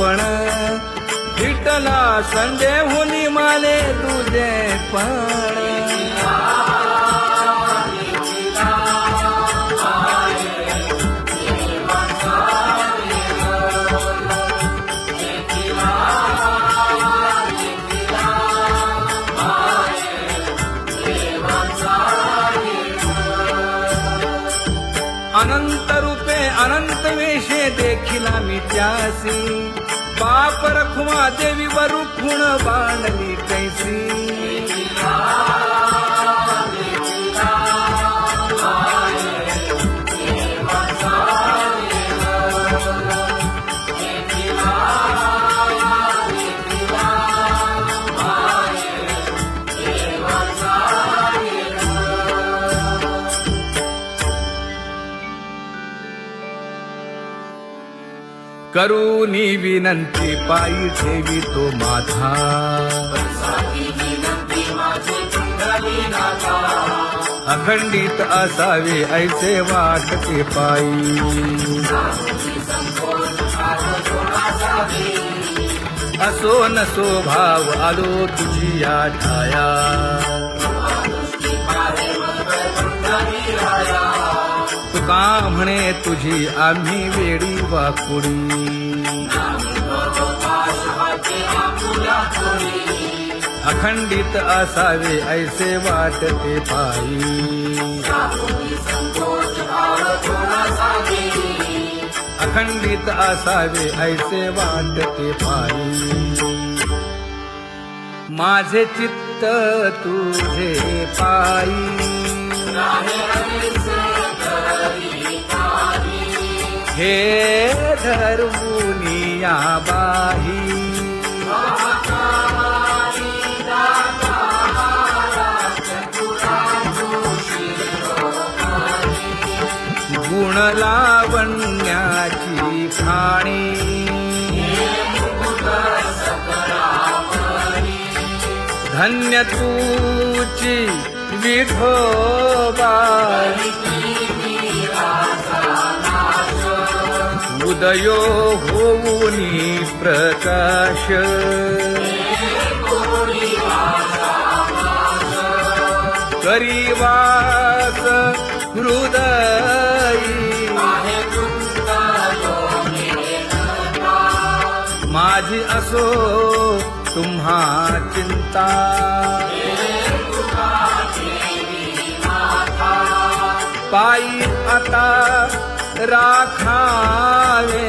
पण विठ्ठला संदेहुनी माले तुझे पण अनंत रूपे अनंत वेशे देखिला मी त्यासी बाप रखुमा देवी वरु खुण बांधली कैसी करूनी विनंती पायी ठेवी तो माझा अखंडित असावे ऐसे वाटते पायी असो नसो भाव आलो तुझी या ठाया तुका म्हणे तुझी आम्ही वेडी वाकुडी अखंडित असावे ऐसे वाटते पायी अखंडित असावे ऐसे वाटते पायी माझे चित्त तुझे पायी हे धर्मुनिया बाही गुण लावण्याची खाणी धन्य तूची विठोबा उदयो होऊनी प्रकाश करीवास हृदयी माझी असो तुम्हा चिंता पायी आता राखावे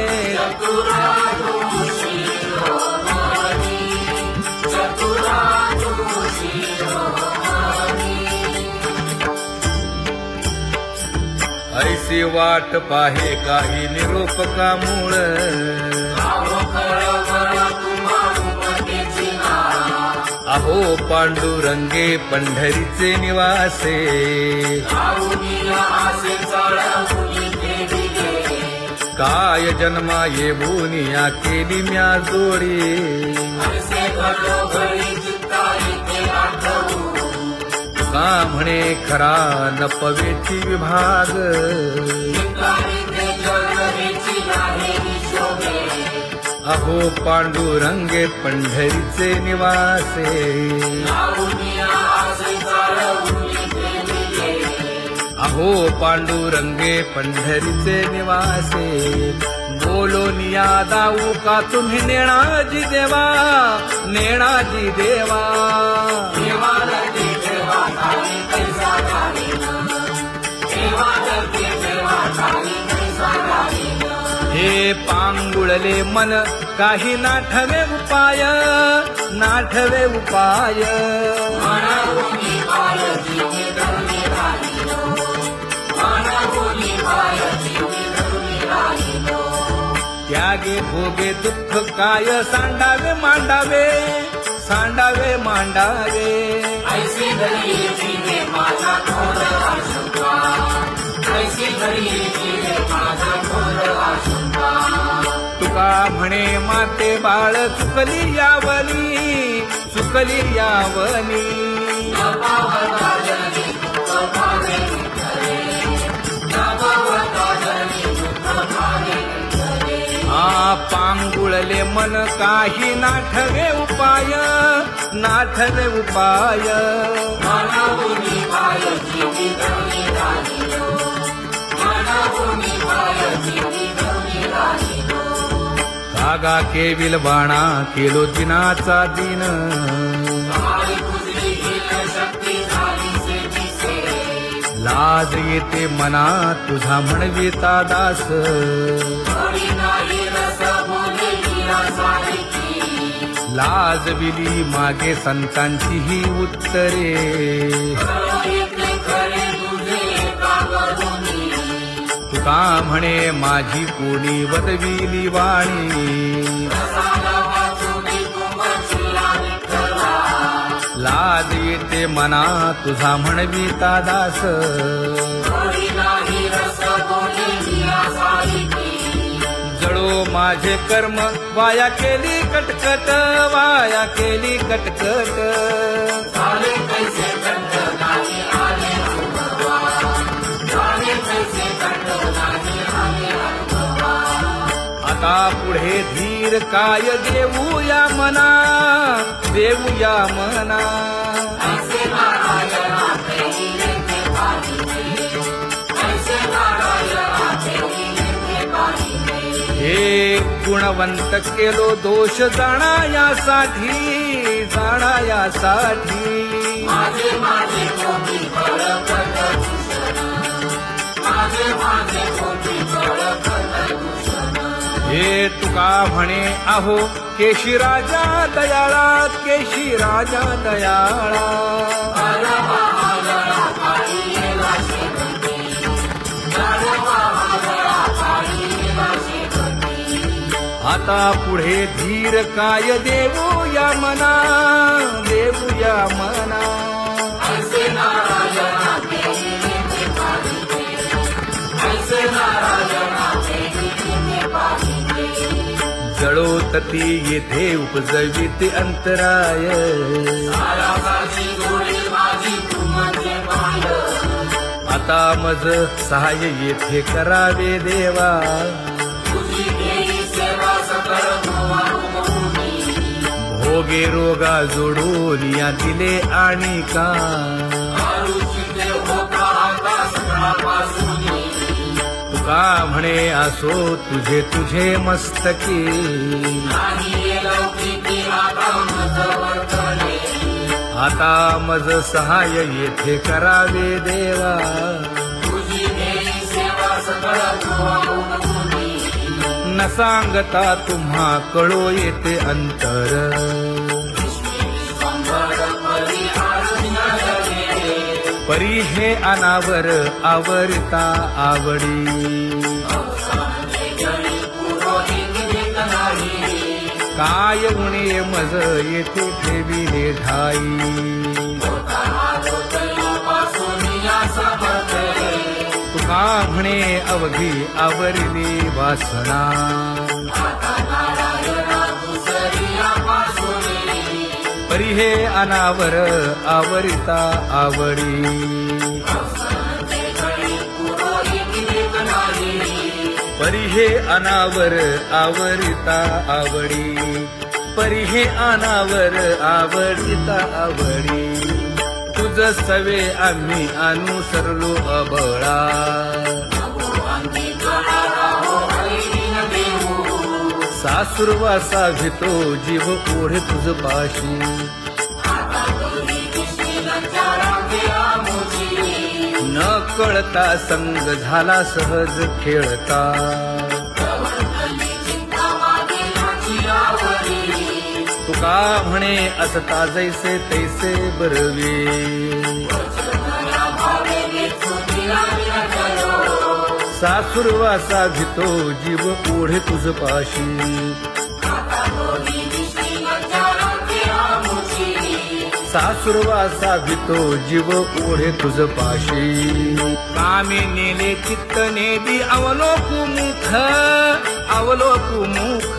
ऐसी वाट पाहे काही निरोप का मूळ अहो पांडुरंगे पंढरीचे निवासे काय जन्मा येऊन या केली म्या जोडी का म्हणे खरा नपवेची विभाग अहो पांडुरंगे पंढरीचे निवासे अहो पांडुरंगे पंढरीचे निवासे बोलो निया दाऊ का तुम्ही नेणाजी देवा नेणाजी देवा हे पांगुळले मन काही नाठवे उपाय नाठवे उपाय त्यागे भोगे दुःख काय सांडावे मांडावे सांडावे मांडावे तुका म्हणे माते बाळ चुकली यावली चुकली यावली पांगुळले मन काही नाठवे उपाय, नाठवे उपाय. कागा केविल बाणा केलो दिनाचा दिन, लाज येते मना तुझा म्हणविता दास. लाज विली मागे संतांची ही उत्तरे, तुका म्हणे माझी कोणी वदविली वाणी. लाज येते मना तुझा म्हणविता दास. जळो माझे कर्म वाया केली कटकट, वाया केली कटकट. आता पुढे धीर काय देऊया मना, देऊया मना. हे गुणवंत केलो दोष जाणायासाठी, जाणायासाठी. हे तुका म्हणे अहो केशी राजा दयाळा, केशी राजा दयाळा. आता पुढे धीर काय देऊया मना, देऊया मना. जळोतती येथे उपजविते अंतराय. आता मज सहाय्य येथे करावे देवा. भोगे रोगा जोडून या दिले आणि का. तुका म्हणे असो तुझे तुझे मस्तकी. आता मज सहाय्य येथे करावे देवा. न सांगता तुम्हा कळो येते अंतर. परी हे अनावर आवरता आवडी. काय उणे मज येथे ठेविले ठाई. तुका म्हणे अवघी आवरली वासना. परी हे अनावर आवरिता आवडी. परी हे अनावर आवरिता आवडी. परी हे अनावर आवरिता आवडी. तुझ सवे आम्ही अनुसरलो अबळा. सासुरवासा घेतो जीव ओढे तुझ पाशी. न कळता संग झाला सहज खेळता. तुका म्हणे असता जैसे तैसे बरवे. सासुरवासा घेतो जीव ओढे तुझ पाशी. सासुरवासा भीतो जीव ओढे तुझ पाशी. कामे नेले चित्त नेदी अवलोकु मुख, अवलोकु मुख.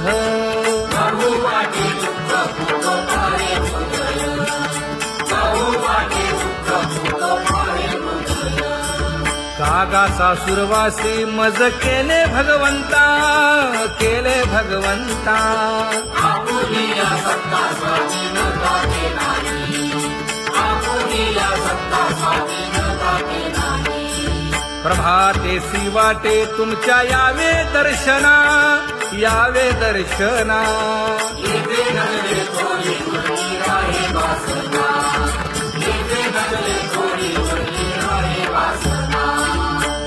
काग कागा सासुरवासी मज केले भगवंता, केले भगवंता. आपुलिया सत्ता स्वाधीनता के नाही, आपुलिया सत्ता स्वाधीनता के नाही. प्रभातेसी वाटे तुमच्या यावे दर्शना, यावे दर्शना. येथे नगरे थोडी उरली आहे वासना, येथे नगरे थोडी उरली आहे वासना.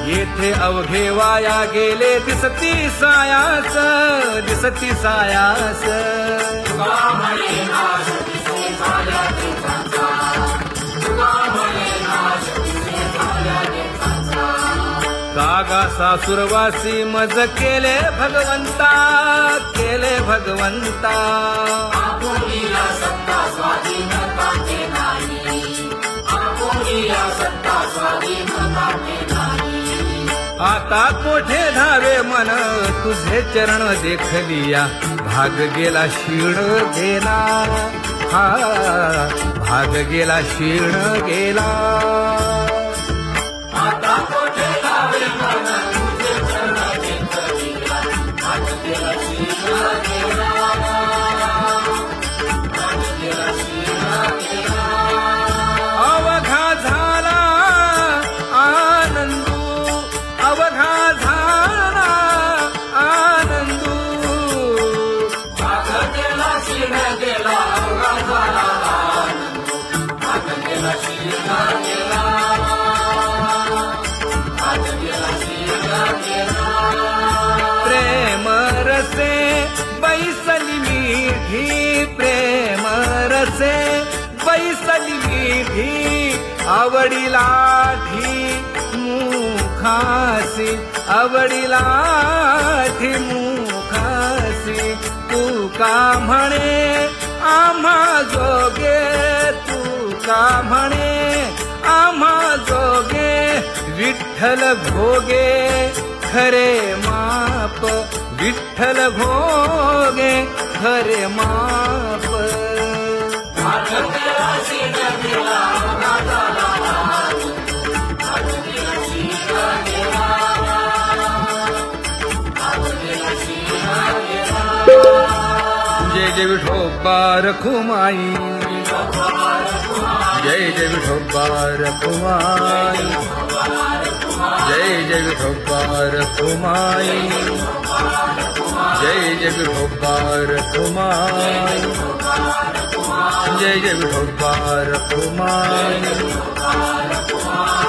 येथे अवघे वाया गेले दिसती सायास, दिसती सायास. तुका म्हणे नाश दिसे झाल्या देशांचा, तुका म्हणे नाश दिसे झाल्या देशांचा. कागा सासुरवासी मज केले भगवंता, केले भगवंता. आपुलिया सत्ता स्वाधीनता के नाही, आपुलिया सत्ता स्वाधीनता के नाही. आता कोठे धावे मन तुझे चरण देखलिया, भाग गेला क्षीण गेला, हा भाग गेला क्षीण गेला. आता कोठे लावे मन तुझे चरण देखलिया, भाग गेला क्षीण गेला, भाग गेला क्षीण गेला. अवघा झाला आनंदू, अवघा झाला आनंदू. भाग गेला क्षीण गेला, अवघा झाला आनंद, भाग गेला क्षीण गेला, भाग गेला क्षीण गेला. प्रेम रसे बैसली मीठी, प्रेम रसे बैसली मीठी. आवडीलाठी मुखासी, आवडीलाठी मुखासी. तू का म्हणे आम्हा जोगे, तू का म्हणे आम्हा जोगे. विठ्ठल भोगे खरे माप, विठ्ठल भोगे खरे माप. भाग गेला क्षीण गेला, अवघा झाला आनंद, भाग गेला क्षीण गेला, भाग गेला क्षीण गेला. जय जय विठोबा रखुमाई, जय जय विठोबा रखुमाई, जय जय विठोबा रखुमाई, जय जय विठोबा रखुमाई, जय जय विठोबा रखुमाई,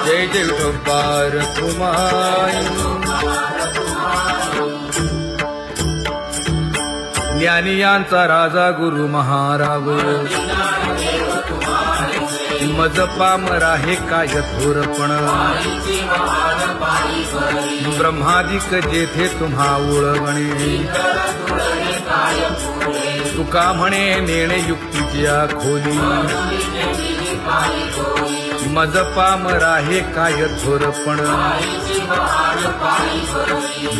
जय जय विठोबा रखुमाई. ज्ञानियांचा राजा गुरु महाराज, मज पामरा हे काय थोरपण. ब्रह्मादिक जेथे तुम्हा ओळगणे, तुका म्हणे नेणे युक्तीची खोली. मज पामरा हे काय थोरपण.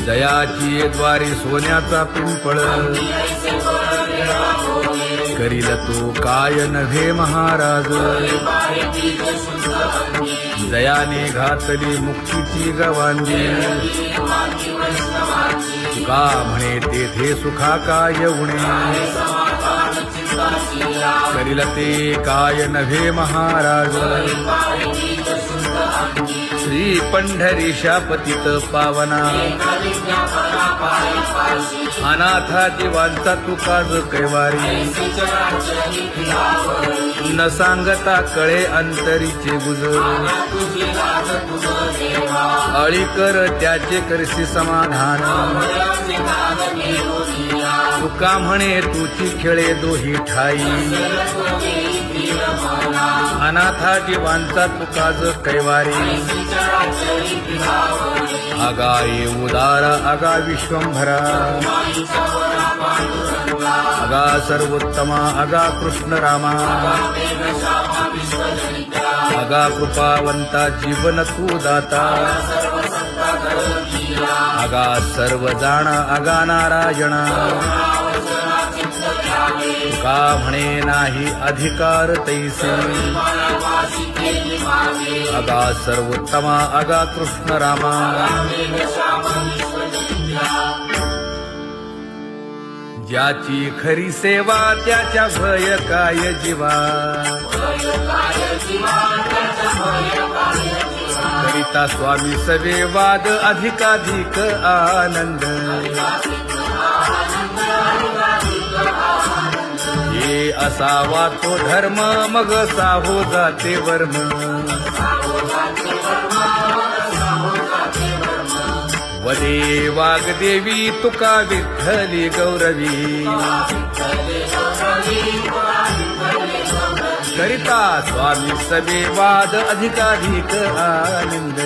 दयाची द्वारी सोन्याचा पिंपळ, करील तो काय नव्हे महाराज. दयाने घातली मुक्तीची गवांगी, तुका म्हणे तेथे सुखा काय उणे. करील ते काय नव्हे महाराज. श्री पंढरीशा पतित पावना, अनाथा जीवांचा तुकाज कैवारी. न सांगता कळे अंतरीचे गुजर, अळी कर त्याचे करशी समाधान. तुका म्हणे तुची खेळे दोही ठाई, अनाथा जीवांचा तुकाज कैवारी. आगा ये उदारा आगा विश्वंभरा, आगा सर्वोत्तमा आगा कृष्ण रामा. आगा कृपावंता जीवन तू दाता, आगा सर्व जाणा आगा नारायणा. का म्हणे नाही अधिकार तैसे, अगा सर्वोत्तमा अगा कृष्ण रामा ज्याची खरी सेवा त्याच्या भय काय जीवा करिता स्वामी सवे वाद अधिकाधिक आनंद हे असावा तो धर्म मग साहो जाते वर्म वदे वाग्देवी तुका विठ्ठली गौरवी करिता स्वामी सवे वाद अधिकाधिक आनंद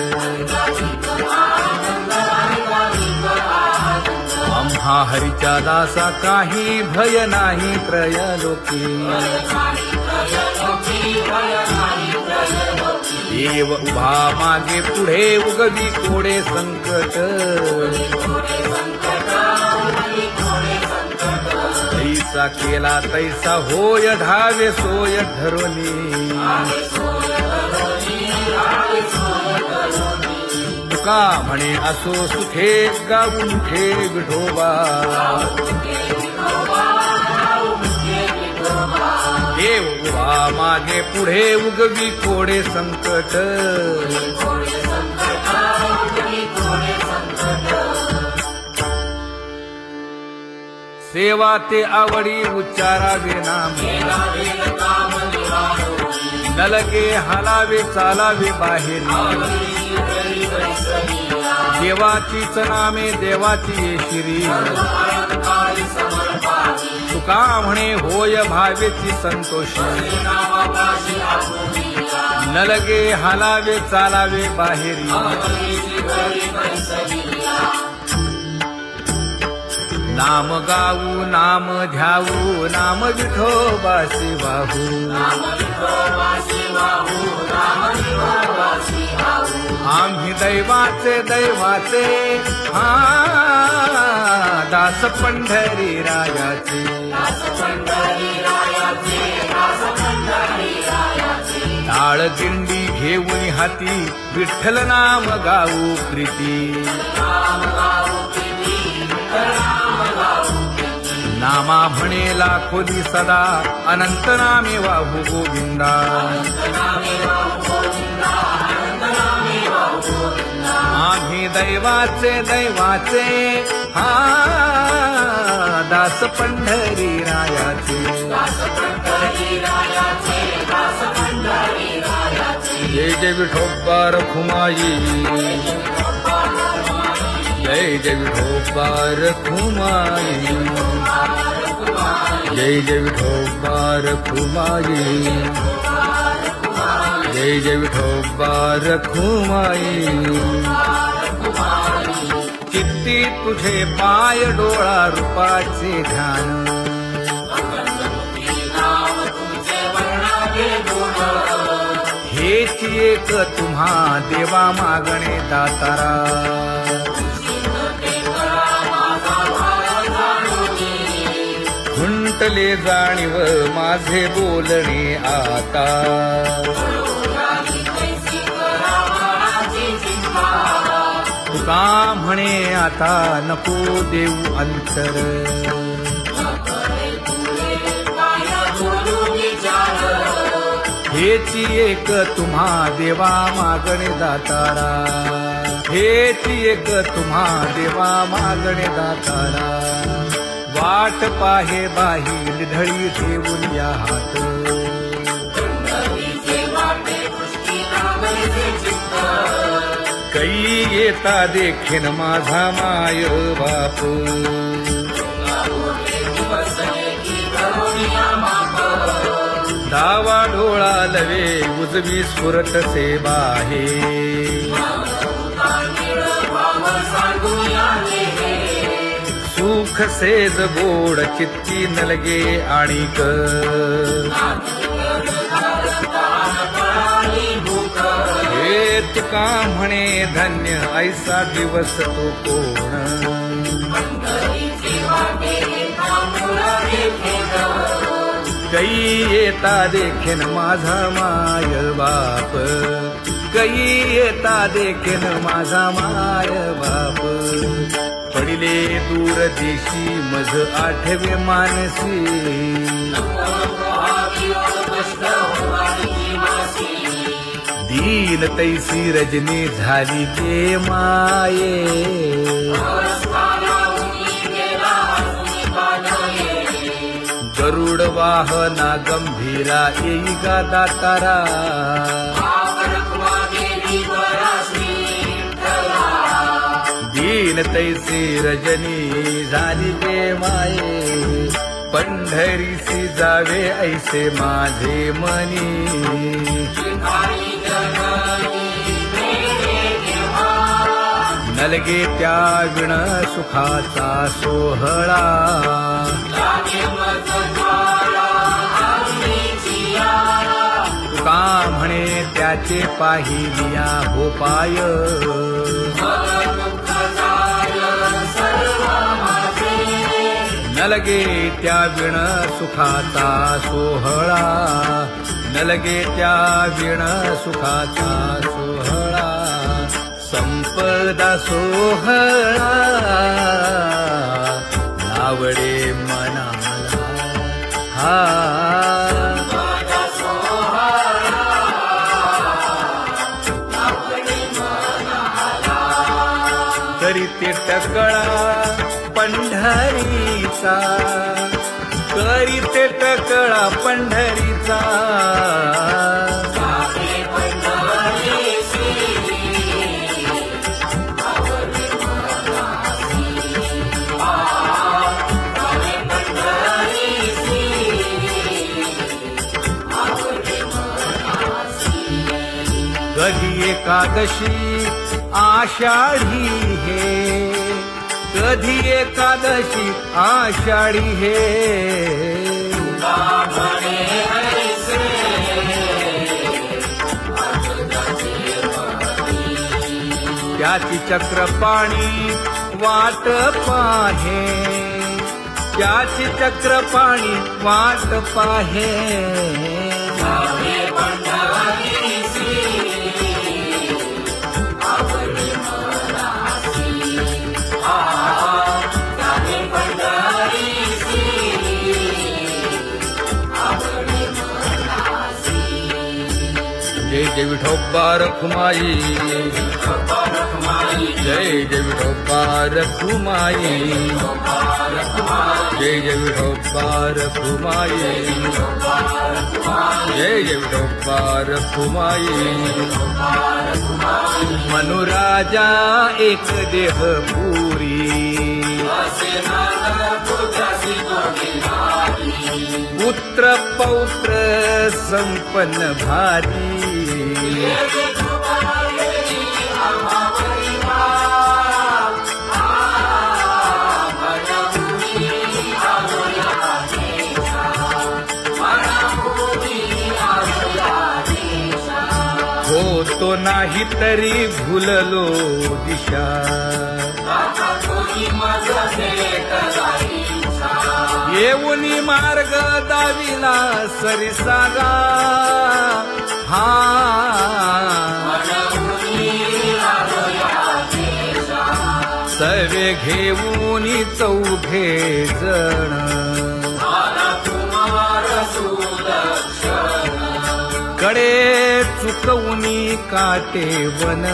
आम्हा हरीच्या दासा काही भय नाही त्रयलोकी देव उभा मागे पुढे उगवी कोडे संकट तैसा केला तैसा होय धावे सोय धरोनी तुका म्हणे असो सुखे गाऊन ठे विठोबा देव उभा मागे पुढे उगवी कोडे संकट सेवा ते आवडी उच्चारावे नाम नलगे हालावे चालावे बाहेर देवाचीच नामे देवाची शिरी तुका म्हणे होय भावेची संतोषी नलगे हालावे चालावे बाहेरी नाम गाऊ नाम ध्याऊ नाम विठोबासी वाहू आम्ही दैवाचे दैवाचे हा दास पंढरी रायाचे टाळ दिंडी घेऊन हाती विठ्ठल नाम गाऊ प्रीती नामा म्हणे लाखोली सदा अनंत नामे वाहू गोविंदा आम्ही दैवाचे दैवाचे हा दास पंढरी रायाचे जय जय विठोबा रखुमाई जय जय विठोबा रखुमाई जय जय विठोबा रखुमाई जय जय विठोबा रखुमाई चित्ती तुझे पाय डोळा रूपाचे ध्यान हेच एक तुम्हा देवा मागणे दातारा खुंटले जाणीव माझे बोलणे आता तुका म्हणे आता नको देऊ अंतर हेची एक तुम्हा देवा मागणे दातारा हेची एक तुम्हा देवा मागणे दातारा वाट पाहे बाही निढळी ठेवून या हात कै येता देखीन माझा माय बाप डावा डोळा लवे उजवी स्फुरत सेवा आहे सुख सेज गोड चित्ती नलगे आणिक हे तुका म्हणे धन्य ऐसा दिवस तो कोण कै येता देखीन माझा माय बाप कही येता देखेन माझा माय बाप पडिले दूर देशी मज आठवे मानसी दीन तैसी रजनी झाली ते माये गरुड वाहना गंभीरा येई गा दातारा दीन तैसी रजनी झाली ते माये पंढरीसी जावे ऐसे माझे मनी नलगे त्या विण सुखाचा सोहळा तुका म्हणे त्याचे पाहिलिया हो पाय नलगे त्या विण सुखाचा सोहळा नलगे त्या विण सुखाचा सोहळा संपदा सोहळा आवडे मनाला हा तरी ते टकळा पंढरीचा तरी ते टकळा पंढरीचा कधी एकादशी आषाढी हे कधी एकादशी आषाढी हे त्याची चक्रपाणी वाट पाहे त्याची चक्रपाणी वाट पाहे जय जय विठोबा रखुमाई जय जय विठोबा रखुमाई जय जय विठोबा रखुमाई जय जय विठोबा रखुमाई मनुराजा एक देह पुरी पुत्र पौत्र संपन्न भारी हो तो नाही तरी भुललो दिशा येऊनी मार्ग दाविला सरिसागा हा सवे घेऊनी चौघे जण कडे चुकवूनी काटे वन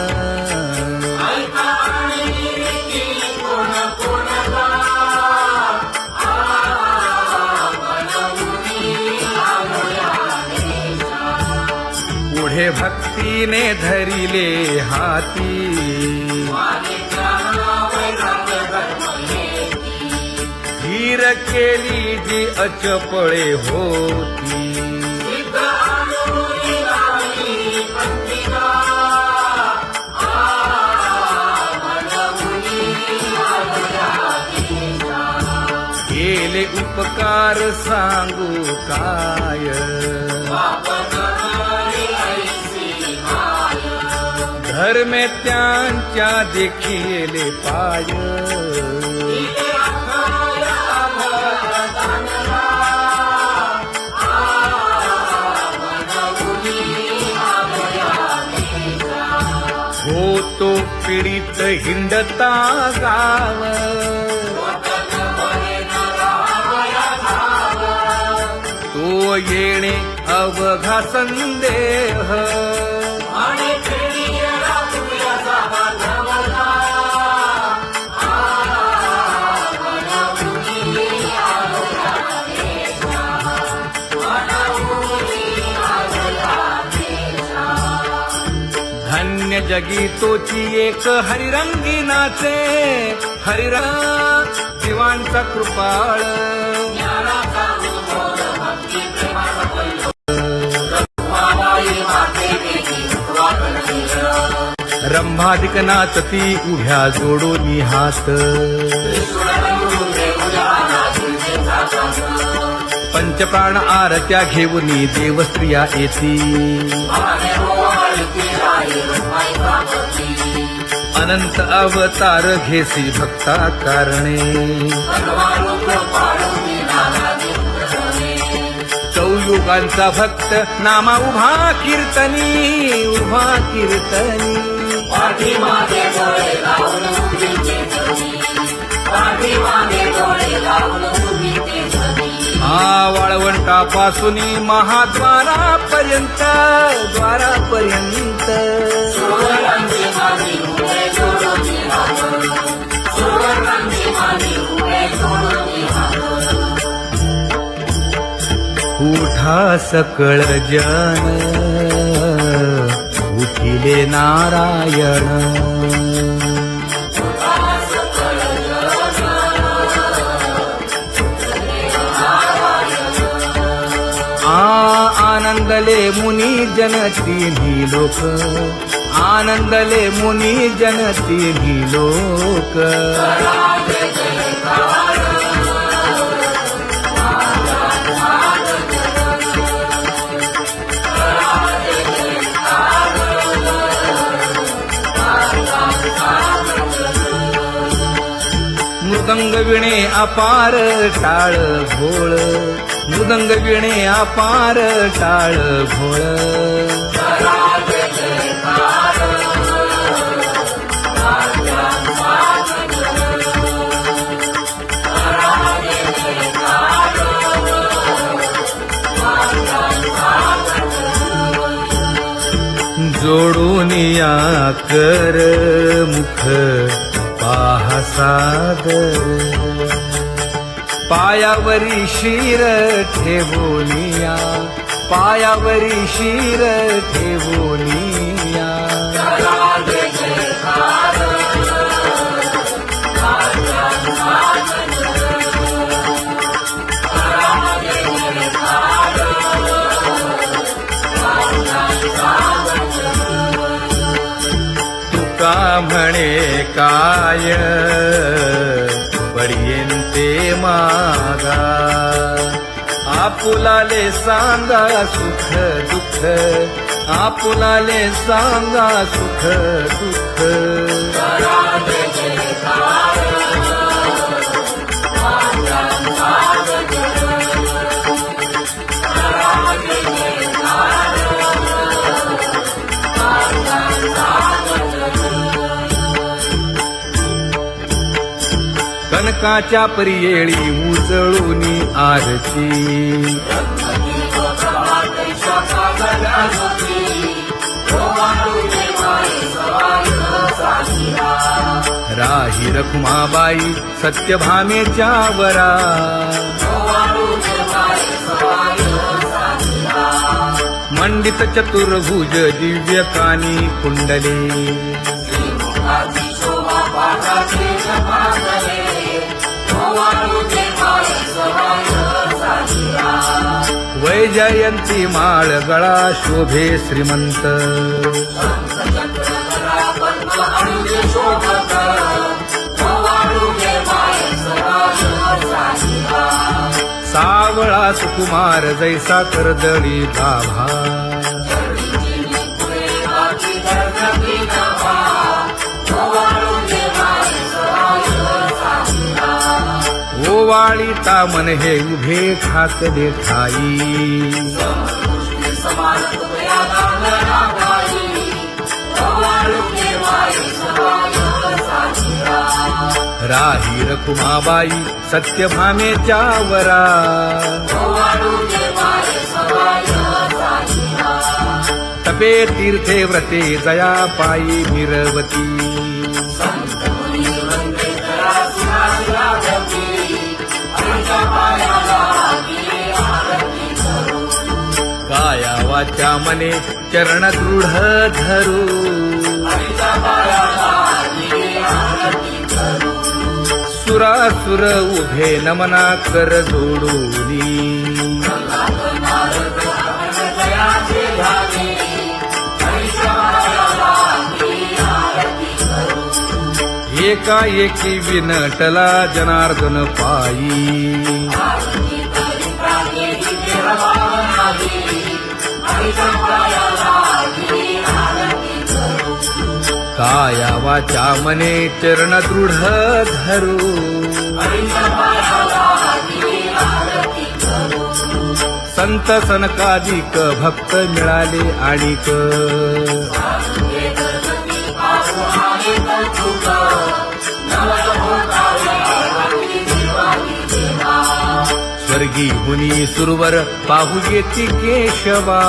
पुढे भक्तीने धरिले हाती धीर केली जी अचपळे होती केले उपकार सांगू काय धर्मे त्यांच्या देखिले पाय होतो पीडित हिंडता गाव तो येणे अवघा संदेह आणि पिढीला तुझ्याचा बांधवला धन्य जगी तोची एक हरिरंगी नाचे हरिरंग जीवांचा कृपाळ ज्ञानाचा उद्भव भक्ती प्रेमाचा पैलू रखुमाबाई माते देवी स्वातंत्र्य रंभाधिक नाचती उभ्या जोडून हात पंचप्राण आरत्या घेऊन देवस्त्रिया येती अनंत अवतार घेसी भक्ता कारणे चौयुगांचा भक्त नामा उभा कीर्तनी पाठीमागे डोळे लावून उभी तेजनी पाठीमागे डोळे लावून उभी तेजनी वाळवंटापासून महाद्वारापर्यंत सुवर्णांची माझी उभे जोडून हात सुवर्णांची माझी उभे जोडून हात उठा सकळ जन उठिले नारायण आनंदले मुनी जन तिन्ही लोक आनंदले मुनी जन तिन्ही लोक मृदंग विणे अपार टाळ भोळ मृदंग विणे अपार टाळ भोळ जोडून या कर मुख पाहा सादर पायावरी शिर ठेवोनिया पायावरी शिर ठेवोनिया तुका म्हणे काय पडियेंते मागा आपुलाले सांगा सुख दुःख आपुलाले सांगा सुख दुःख कनकाच्या परियेळी उजळून आरती राही रखुमाबाई सत्यभामेच्या वरा मंडित चतुर्भुज दिव्य कानी कुंडले वैजयंती माळ गळा शोभे श्रीमंत सावळा सुकुमार जैसा कर्दळी गाभा ओवाळीता मन हे उभे ठाकले ठाई समान तुझ्या राही रखुमाबाई सत्यभामेच्या वरा तपे तीर्थे व्रते जया पायी मिरवती काया वाचा मने चरण दृढ धरू सुरासुर उभे नमना कर जोडूनी एकाएकी विनटला जनार्दन पायी काया वाचा मने चरण दृढ धरू संत सनकादिक भक्त मिळाले आणिक स्वर्गी हुनी सुरवर पाहू येती केशवा